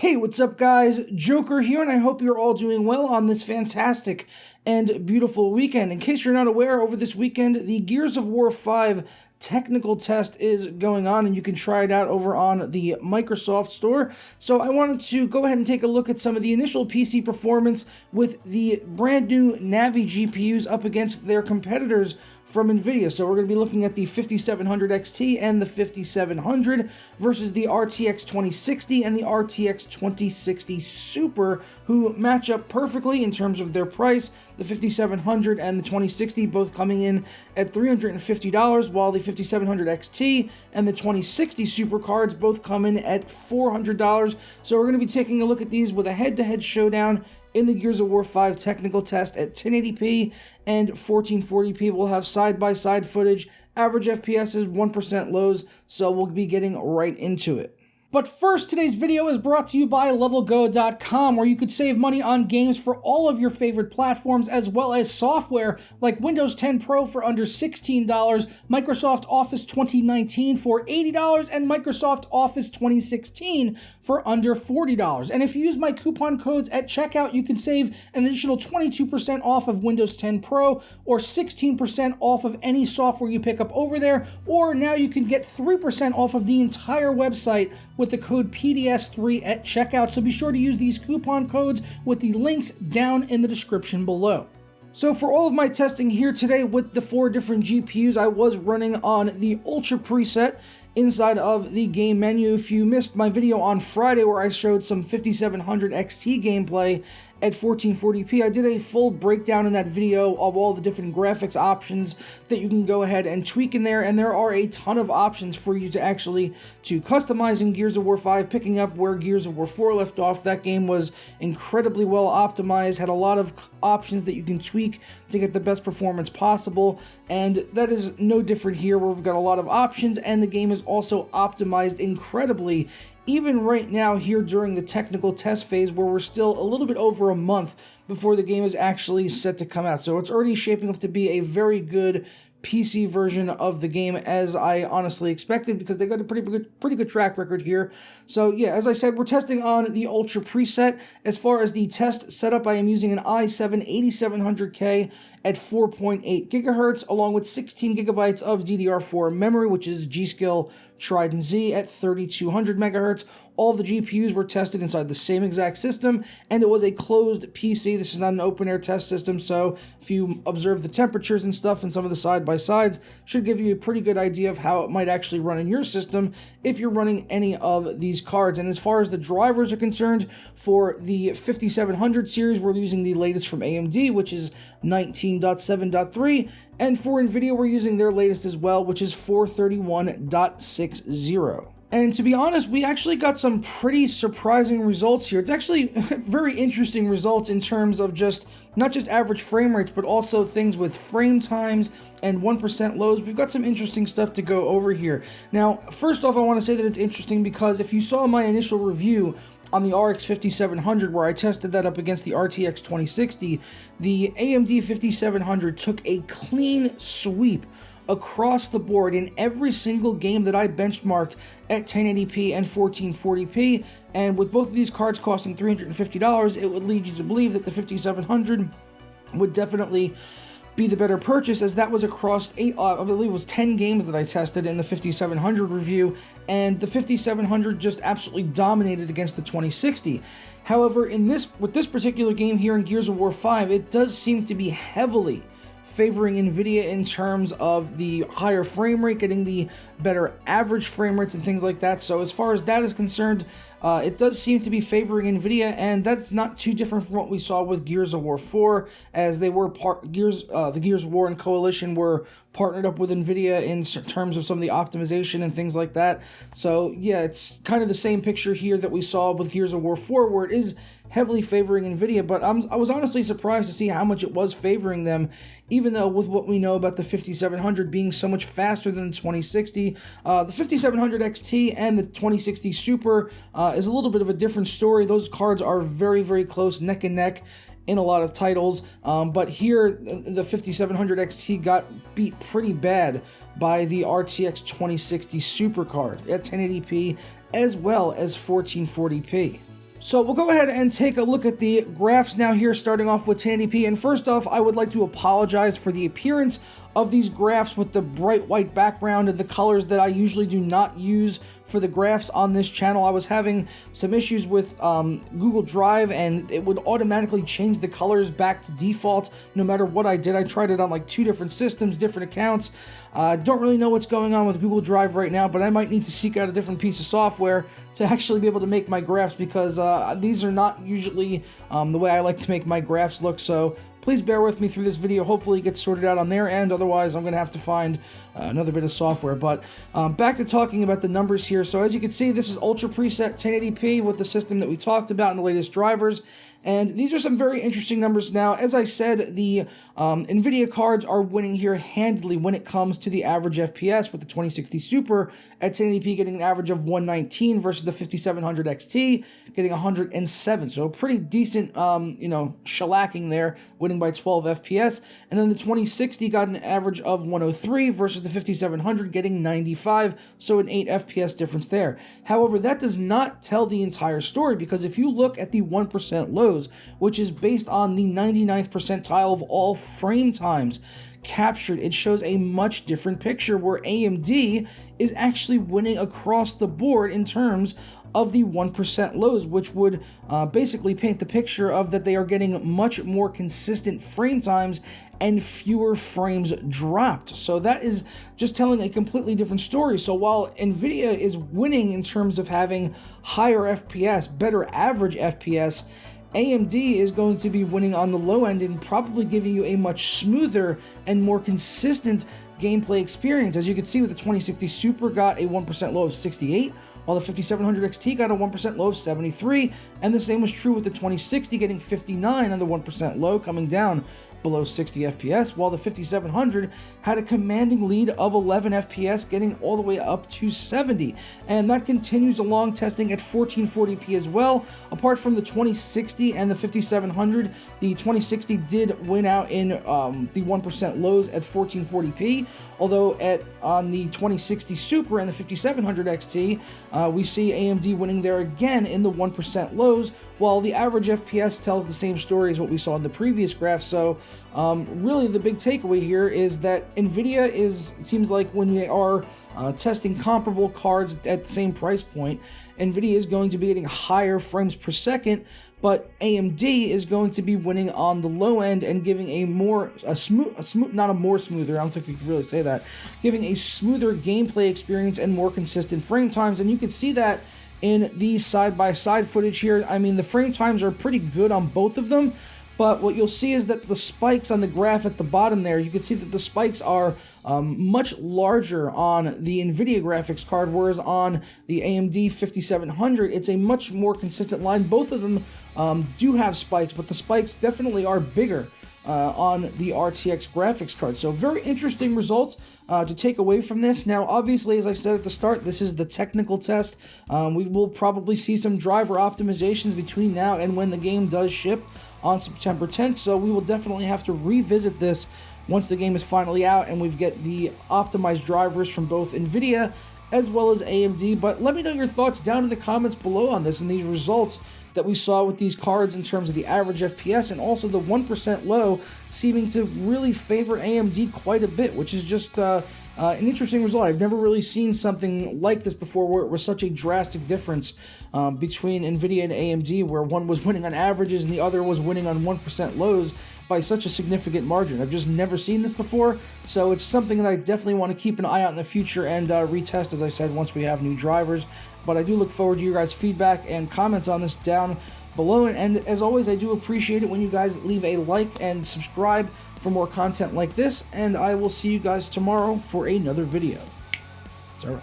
Hey, what's up guys? Joker here, and I hope you're all doing well on this fantastic and beautiful weekend. In case you're not aware, over this weekend, the Gears of War 5 technical test is going on, and you can try it out over on the Microsoft Store. So I wanted to go ahead and take a look at some of the initial PC performance with the brand new Navi GPUs up against their competitors from NVIDIA. So we're going to be looking at the 5700 XT and the 5700 versus the RTX 2060 and the RTX 2060 Super, who match up perfectly in terms of their price. The 5700 and the 2060 both coming in at $350, while the 5700 XT and the 2060 Super cards both come in at $400. So we're going to be taking a look at these with a head-to-head showdown in the Gears of War 5 technical test at 1080p and 1440p. We'll have side-by-side footage, average FPS is 1% lows, so we'll be getting right into it. But first, today's video is brought to you by LevelGo.com, where you could save money on games for all of your favorite platforms, as well as software like Windows 10 Pro for under $16, Microsoft Office 2019 for $80, and Microsoft Office 2016 for under $40. And if you use my coupon codes at checkout, you can save an additional 22% off of Windows 10 Pro or 16% off of any software you pick up over there, or now you can get 3% off of the entire website with the code PDS3 at checkout. So be sure to use these coupon codes with the links down in the description below. So for all of my testing here today with the 4 different GPUs, I was running on the Ultra preset inside of the game menu. If you missed my video on Friday where I showed some 5700 XT gameplay at 1440p, I did a full breakdown in that video of all the different graphics options that you can go ahead and tweak in there, and there are a ton of options for you to customize in Gears of War 5, picking up where Gears of War 4 left off. That game was incredibly well optimized, had a lot of options that you can tweak to get the best performance possible, and that is no different here, where we've got a lot of options, and the game is also optimized incredibly, even right now here during the technical test phase, where we're still a little bit over a month before the game is actually set to come out. So it's already shaping up to be a very good PC version of the game, as I honestly expected, because they got a pretty good track record here. So yeah, as I said, we're testing on the Ultra preset. As far as the test setup, I am using an i7-8700K at 4.8 gigahertz, along with 16 gigabytes of DDR4 memory, which is G.Skill Trident Z at 3200 megahertz. All the GPUs were tested inside the same exact system, and it was a closed PC. This is not an open-air test system, so if you observe the temperatures and stuff and some of the side-by-sides, should give you a pretty good idea of how it might actually run in your system if you're running any of these cards. And as far as the drivers are concerned, for the 5700 series, we're using the latest from AMD, which is 19.7.3, and for NVIDIA, we're using their latest as well, which is 431.60. And to be honest, we actually got some pretty surprising results here. It's actually very interesting results in terms of not just average frame rates, but also things with frame times and 1% lows. We've got some interesting stuff to go over here. Now, first off, I want to say that it's interesting because if you saw my initial review on the RX 5700, where I tested that up against the RTX 2060, the AMD 5700 took a clean sweep across the board in every single game that I benchmarked at 1080p and 1440p, and with both of these cards costing $350, it would lead you to believe that the 5700 would definitely be the better purchase, as that was across I believe it was 10 games that I tested in the 5700 review, and the 5700 just absolutely dominated against the 2060. However, with this particular game here in Gears of War 5, it does seem to be heavily favoring NVIDIA in terms of the higher frame rate, getting the better average frame rates and things like that. So as far as that is concerned, it does seem to be favoring NVIDIA, and that's not too different from what we saw with Gears of War 4, as they were the Gears of War and Coalition were partnered up with NVIDIA in terms of some of the optimization and things like that. So yeah, it's kind of the same picture here that we saw with Gears of War 4, where it is heavily favoring NVIDIA, but I was honestly surprised to see how much it was favoring them, even though with what we know about the 5700 being so much faster than the 2060. The 5700 XT and the 2060 Super is a little bit of a different story. Those cards are very, very close, neck and neck in a lot of titles, but here the 5700 XT got beat pretty bad by the RTX 2060 Super card at 1080p as well as 1440p. So we'll go ahead and take a look at the graphs now here, starting off with 1080p. And first off, I would like to apologize for the appearance of these graphs with the bright white background and the colors that I usually do not use for the graphs on this channel. I was having some issues with Google Drive, and it would automatically change the colors back to default no matter what I did. I tried it on like 2 different systems, different accounts. Don't really know what's going on with Google Drive right now, but I might need to seek out a different piece of software to actually be able to make my graphs, because these are not usually the way I like to make my graphs look. So please bear with me through this video. Hopefully it gets sorted out on their end. Otherwise, I'm going to have to find another bit of software. But back to talking about the numbers here. So as you can see, this is Ultra Preset 1080p with the system that we talked about in the latest drivers. And these are some very interesting numbers. Now, as I said, the NVIDIA cards are winning here handily when it comes to the average FPS, with the 2060 Super at 1080p getting an average of 119 versus the 5700 XT getting 107. So a pretty decent, shellacking there, winning by 12 FPS. And then the 2060 got an average of 103 versus the 5700 getting 95. So an 8 FPS difference there. However, that does not tell the entire story, because if you look at the 1% lows, which is based on the 99th percentile of all frame times captured, it shows a much different picture, where AMD is actually winning across the board in terms of the 1% lows, which would basically paint the picture of that they are getting much more consistent frame times and fewer frames dropped. So that is just telling a completely different story. So while NVIDIA is winning in terms of having higher FPS, better average FPS, AMD is going to be winning on the low end and probably giving you a much smoother and more consistent gameplay experience. As you can see, with the 2060 Super got a 1% low of 68, while the 5700 XT got a 1% low of 73, and the same was true with the 2060 getting 59 on the 1% low, coming down below 60 FPS, while the 5700 had a commanding lead of 11 FPS, getting all the way up to 70. And that continues along, testing at 1440p as well. Apart from the 2060 and the 5700, the 2060 did win out in the 1% lows at 1440p, although on the 2060 Super and the 5700 XT, we see AMD winning there again in the 1% lows, while the average FPS tells the same story as what we saw in the previous graph. So really the big takeaway here is that NVIDIA it seems like when they are testing comparable cards at the same price point, NVIDIA is going to be getting higher frames per second, but AMD is going to be winning on the low end and giving not a more smoother, I don't think you can really say that, giving a smoother gameplay experience and more consistent frame times. And you can see that in the side-by-side footage here. I mean, the frame times are pretty good on both of them, but what you'll see is that the spikes on the graph at the bottom there, you can see that the spikes are much larger on the NVIDIA graphics card, whereas on the AMD 5700, it's a much more consistent line. Both of them do have spikes, but the spikes definitely are bigger on the RTX graphics card. So very interesting results to take away from this. Now, obviously, as I said at the start, this is the technical test. We will probably see some driver optimizations between now and when the game does ship on September 10th. So we will definitely have to revisit this once the game is finally out and we get the optimized drivers from both NVIDIA as well as AMD. But let me know your thoughts down in the comments below on this and these results that we saw with these cards in terms of the average FPS, and also the 1% low seeming to really favor AMD quite a bit, which is just an interesting result. I've never really seen something like this before, where it was such a drastic difference between NVIDIA and AMD, where one was winning on averages and the other was winning on 1% lows by such a significant margin. I've just never seen this before, so it's something that I definitely want to keep an eye out in the future and retest, as I said, once we have new drivers. But I do look forward to your guys' feedback and comments on this down below. And as always, I do appreciate it when you guys leave a like and subscribe for more content like this. And I will see you guys tomorrow for another video. It's all right.